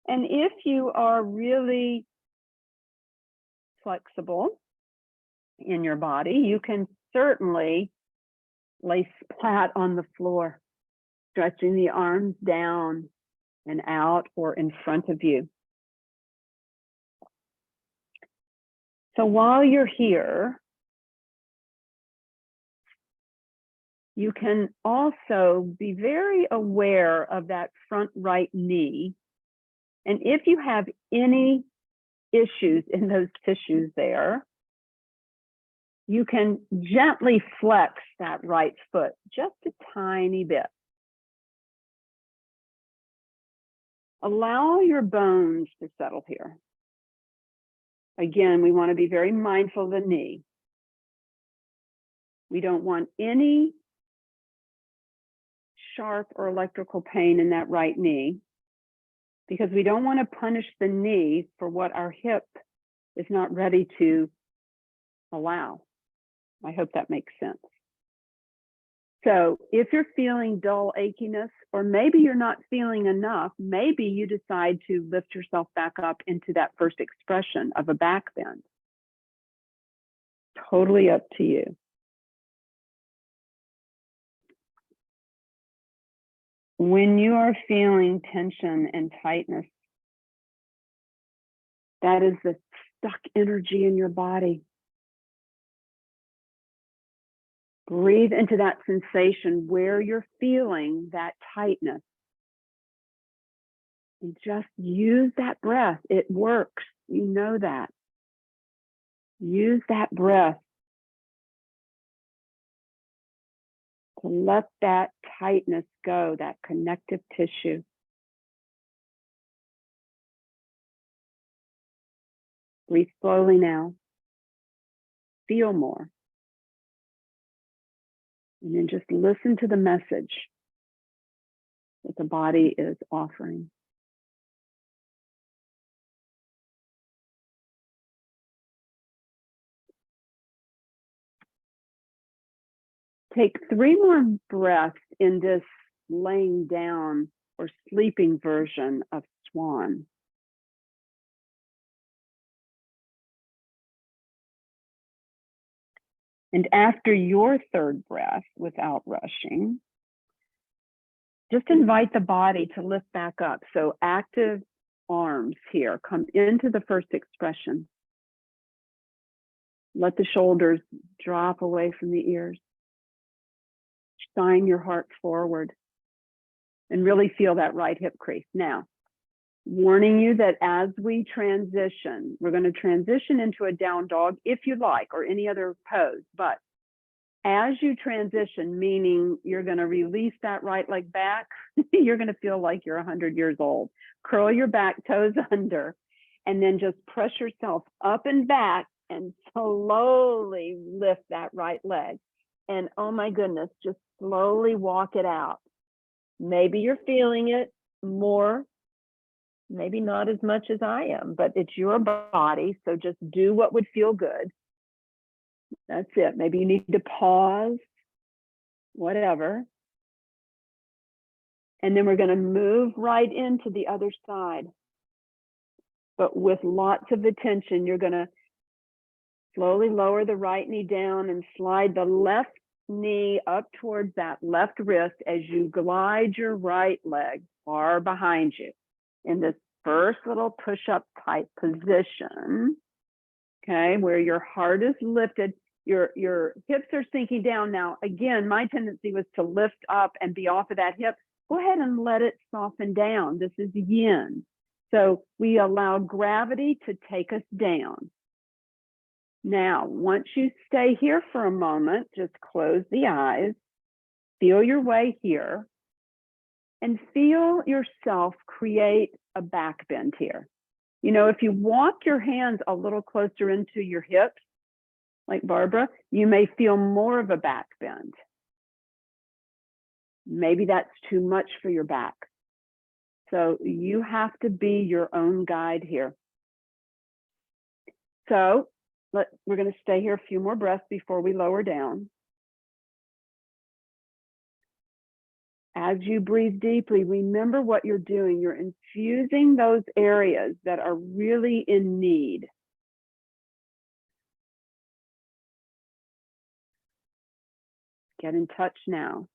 And if you are really flexible in your body, you can certainly lay flat on the floor, stretching the arms down and out or in front of you. So while you're here, you can also be very aware of that front right knee. And if you have any issues in those tissues there, you can gently flex that right foot just a tiny bit. Allow your bones to settle here. Again, we want to be very mindful of the knee. We don't want any sharp or electrical pain in that right knee, because we don't want to punish the knee for what our hip is not ready to allow. I hope that makes sense. So if you're feeling dull achiness, or maybe you're not feeling enough, maybe you decide to lift yourself back up into that first expression of a back bend. Totally up to you. When you are feeling tension and tightness, that is the stuck energy in your body. Breathe into that sensation where you're feeling that tightness. And just use that breath. It works. You know that. Use that breath to let that tightness go, that connective tissue. Breathe slowly now. Feel more. And then just listen to the message that the body is offering. Take 3 more breaths in this laying down or sleeping version of swan. And after your 3rd breath, without rushing, just invite the body to lift back up. So active arms here, come into the first expression. Let the shoulders drop away from the ears. Shine your heart forward and really feel that right hip crease. Now, warning you that as we transition, we're going to transition into a down dog if you like, or any other pose. But as you transition, meaning you're going to release that right leg back, you're going to feel like you're 100 years old. Curl your back toes under, and then just press yourself up and back and slowly lift that right leg. And oh my goodness, just slowly walk it out. Maybe you're feeling it more, maybe not as much as I am, but it's your body. So just do what would feel good. That's it. Maybe you need to pause, whatever. And then we're going to move right into the other side. But with lots of attention, you're going to slowly lower the right knee down and slide the left knee up towards that left wrist as you glide your right leg far behind you in this first little push-up type position, okay, where your heart is lifted, your hips are sinking down. Now, again, my tendency was to lift up and be off of that hip. Go ahead and let it soften down. This is yin. So we allow gravity to take us down. Now, once you stay here for a moment, just close the eyes, feel your way here, and feel yourself create a back bend here. You know, if you walk your hands a little closer into your hips, like Barbara, you may feel more of a back bend. Maybe that's too much for your back. So you have to be your own guide here. So we're going to stay here a few more breaths before we lower down. As you breathe deeply, remember what you're doing. You're infusing those areas that are really in need. Get in touch now.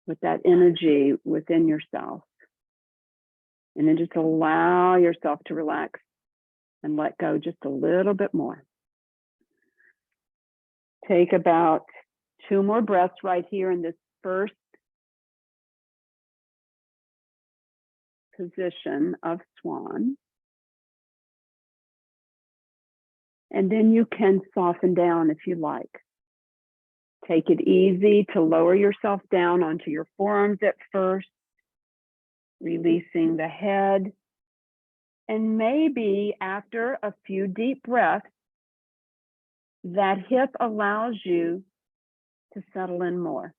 with that energy within yourself. And then just allow yourself to relax and let go just a little bit more. Take about 2 more breaths right here in this first position of swan. And then you can soften down if you like. Take it easy to lower yourself down onto your forearms at first, releasing the head. And maybe after a few deep breaths, that hip allows you to settle in more.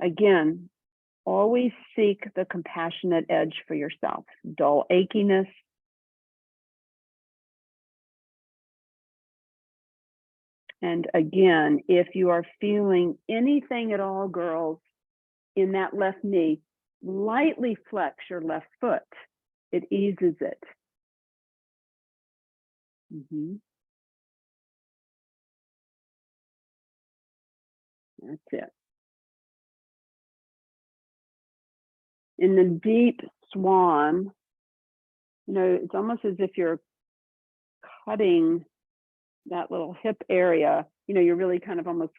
Again, always seek the compassionate edge for yourself. Dull achiness. And again, if you are feeling anything at all, girls, in that left knee, lightly flex your left foot. It eases it. That's it. In the deep swan, it's almost as if you're cutting that little hip area. You're really kind of almost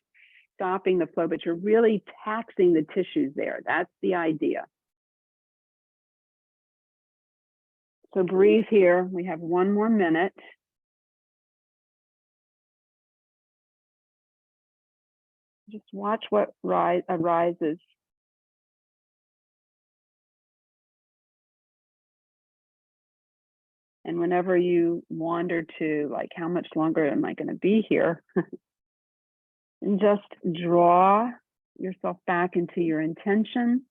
stopping the flow, but you're really taxing the tissues there. That's the idea. So breathe here. We have 1 more minute. Just watch what arises. And whenever you wander to, like, how much longer am I going to be here? And just draw yourself back into your intention,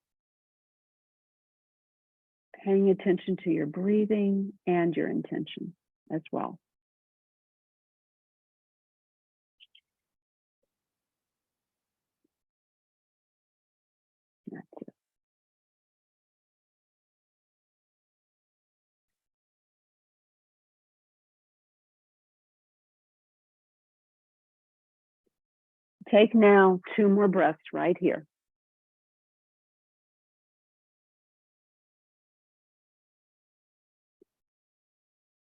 paying attention to your breathing and your intention as well. That's it. Take now 2 more breaths right here.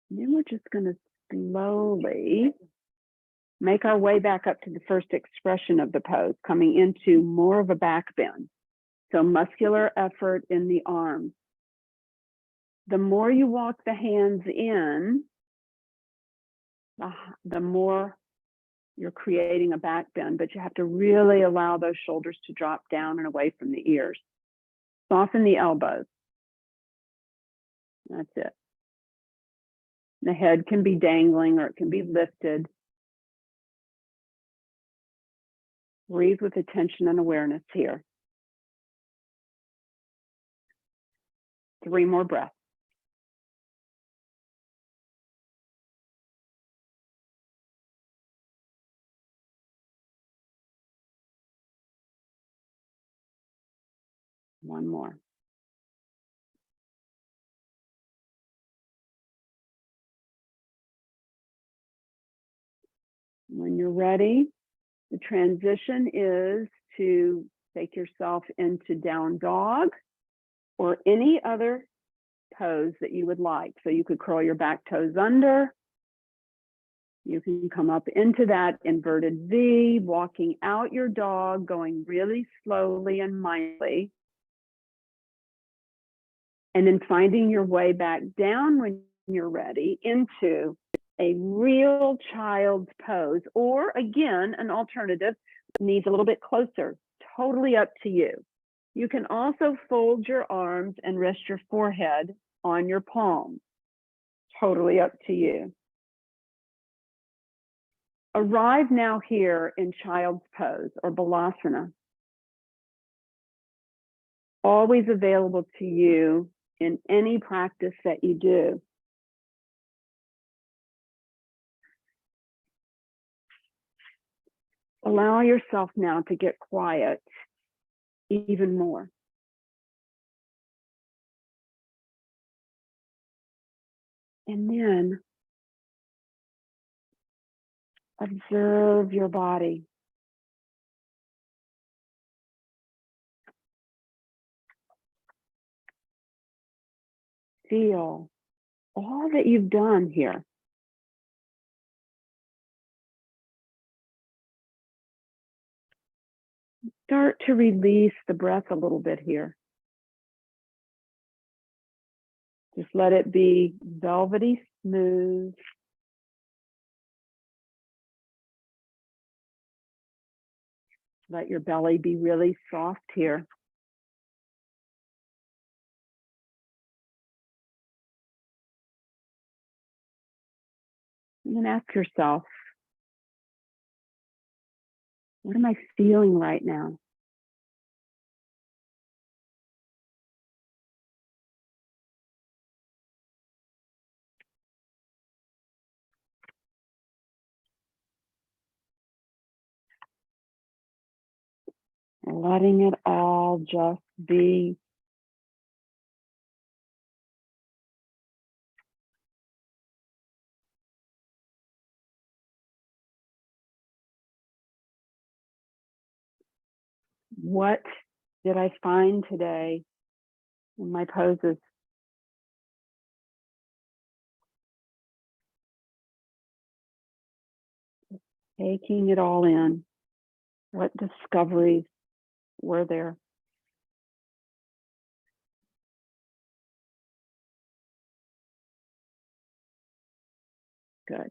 And then we're just going to slowly make our way back up to the first expression of the pose, coming into more of a back bend. So muscular effort in the arms. The more you walk the hands in, the more you're creating a back bend, but you have to really allow those shoulders to drop down and away from the ears. Soften the elbows. That's it. The head can be dangling or it can be lifted. Breathe with attention and awareness here. 3 more breaths. One more. When you're ready, the transition is to take yourself into down dog or any other pose that you would like. So you could curl your back toes under. You can come up into that inverted V, walking out your dog, going really slowly and mindfully. And then finding your way back down when you're ready into a real child's pose, or again, an alternative needs a little bit closer, totally up to you. You can also fold your arms and rest your forehead on your palms, totally up to you. Arrive now here in child's pose or balasana, always available to you in any practice that you do. Allow yourself now to get quiet even more. And then observe your body. feel all that you've done here. Start to release the breath a little bit here. Just let it be velvety smooth. Let your belly be really soft here. And then ask yourself, what am I feeling right now? Letting it all just be. What did I find today in my poses? Taking it all in. What discoveries were there? Good.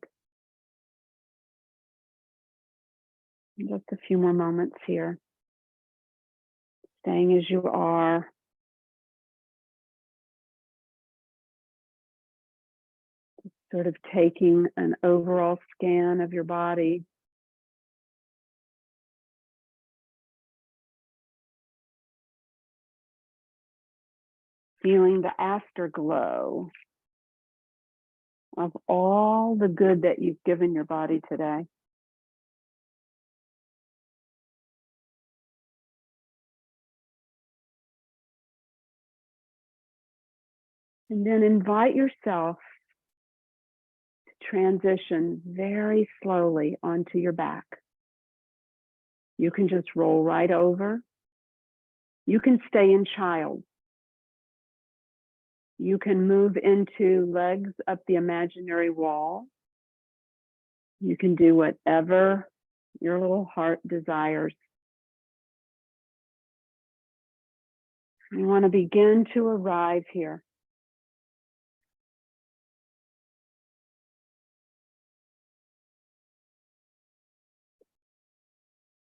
Just a few more moments here. Staying as you are. Sort of taking an overall scan of your body. Feeling the afterglow of all the good that you've given your body today. And then invite yourself to transition very slowly onto your back. You can just roll right over. You can stay in child. You can move into legs up the imaginary wall. You can do whatever your little heart desires. You want to begin to arrive here.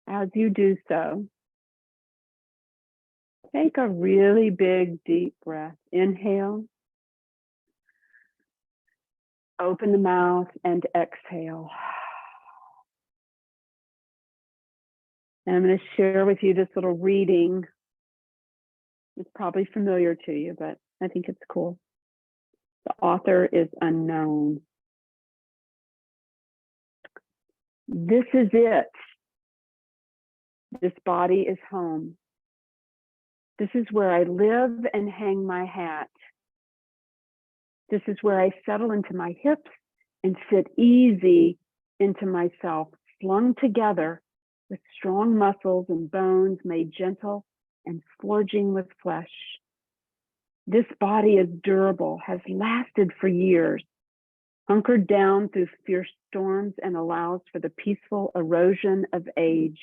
As you do so, take a really big, deep breath. Inhale, open the mouth, and exhale. And I'm going to share with you this little reading. It's probably familiar to you, but I think it's cool. The author is unknown. This is it. This body is home. This is where I live and hang my hat. This is where I settle into my hips and sit easy into myself, slung together with strong muscles and bones made gentle and forging with flesh. This body is durable, has lasted for years, hunkered down through fierce storms and allows for the peaceful erosion of age.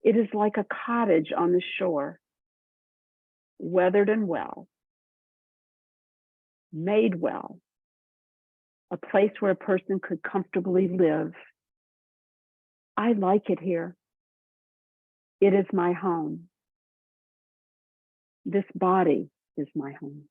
It is like a cottage on the shore, weathered and well, made well, a place where a person could comfortably live. I like it here. It is my home. This body is my home.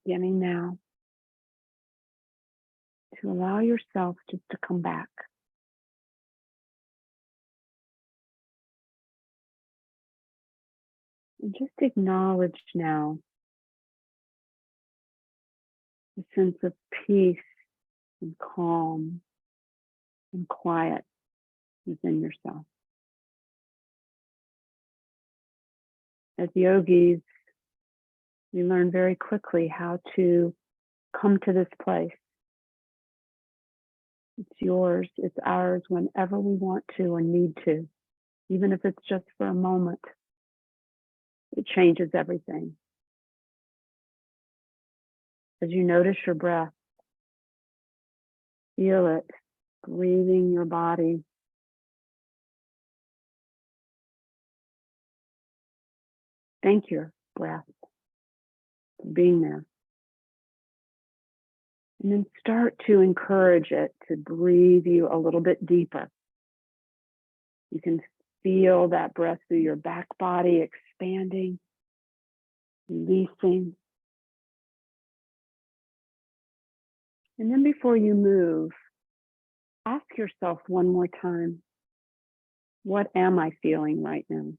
beginning now, to allow yourself just to come back. And just acknowledge now the sense of peace and calm and quiet within yourself. As yogis, we learn very quickly how to come to this place. It's yours, it's ours whenever we want to or need to, even if it's just for a moment. It changes everything. As you notice your breath, feel it breathing your body. Thank your breath for being there. And then start to encourage it to breathe you a little bit deeper. You can feel that breath through your back body expanding, releasing. And then before you move, ask yourself one more time, what am I feeling right now?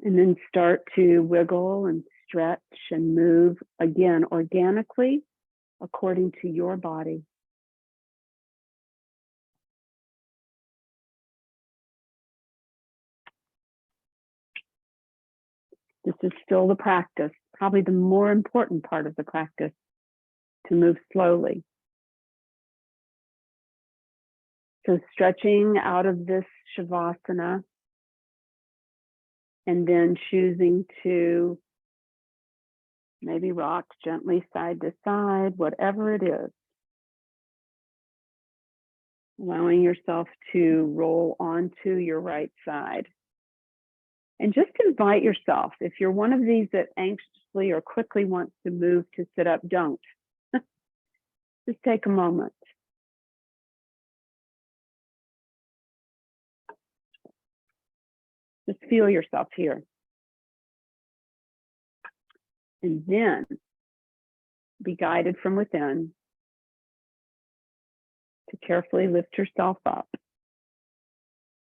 And then start to wiggle and stretch and move again organically according to your body. This is still the practice, probably the more important part of the practice, to move slowly. So stretching out of this Shavasana and then choosing to maybe rock gently side to side, whatever it is. Allowing yourself to roll onto your right side. And just invite yourself, if you're one of these that anxiously or quickly wants to move to sit up, don't. Just take a moment. Just feel yourself here. And then be guided from within to carefully lift yourself up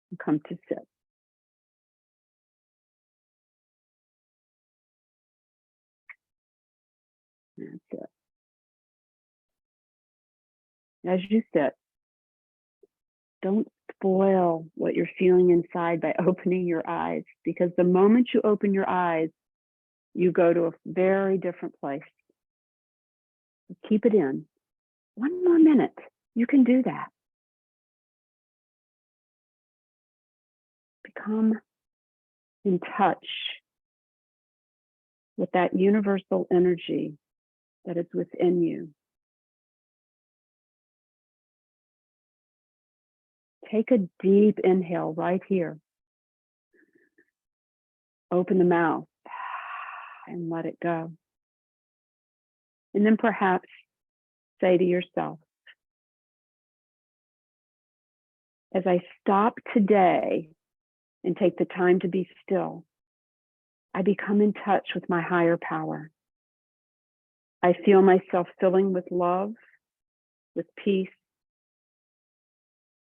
and come to sit. That's it. As you sit, don't spoil what you're feeling inside by opening your eyes, because the moment you open your eyes, you go to a very different place. Keep it in. One more minute. You can do that. Become in touch with that universal energy that is within you. Take a deep inhale right here. Open the mouth and let it go. And then perhaps say to yourself, as I stop today and take the time to be still, I become in touch with my higher power. I feel myself filling with love, with peace.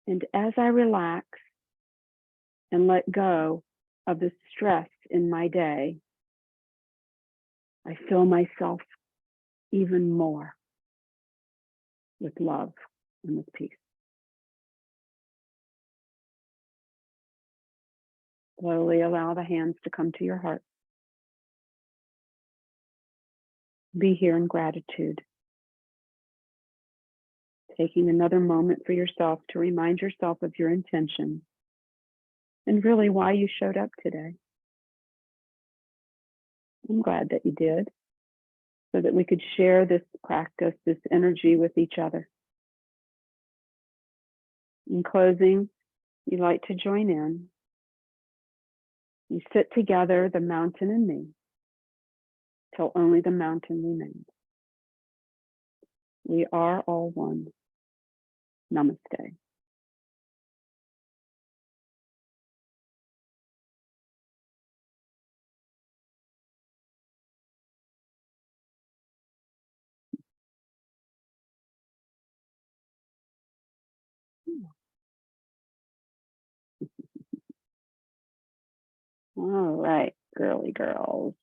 And as I relax and let go of the stress in my day, I fill myself even more with love and with peace. Slowly allow the hands to come to your heart. Be here in gratitude. Taking another moment for yourself to remind yourself of your intention and really why you showed up today. I'm glad that you did, so that we could share this practice, this energy with each other. In closing, you like to join in. You sit together, the mountain and me, till only the mountain remains. We are all one. Namaste. All right, girly girls.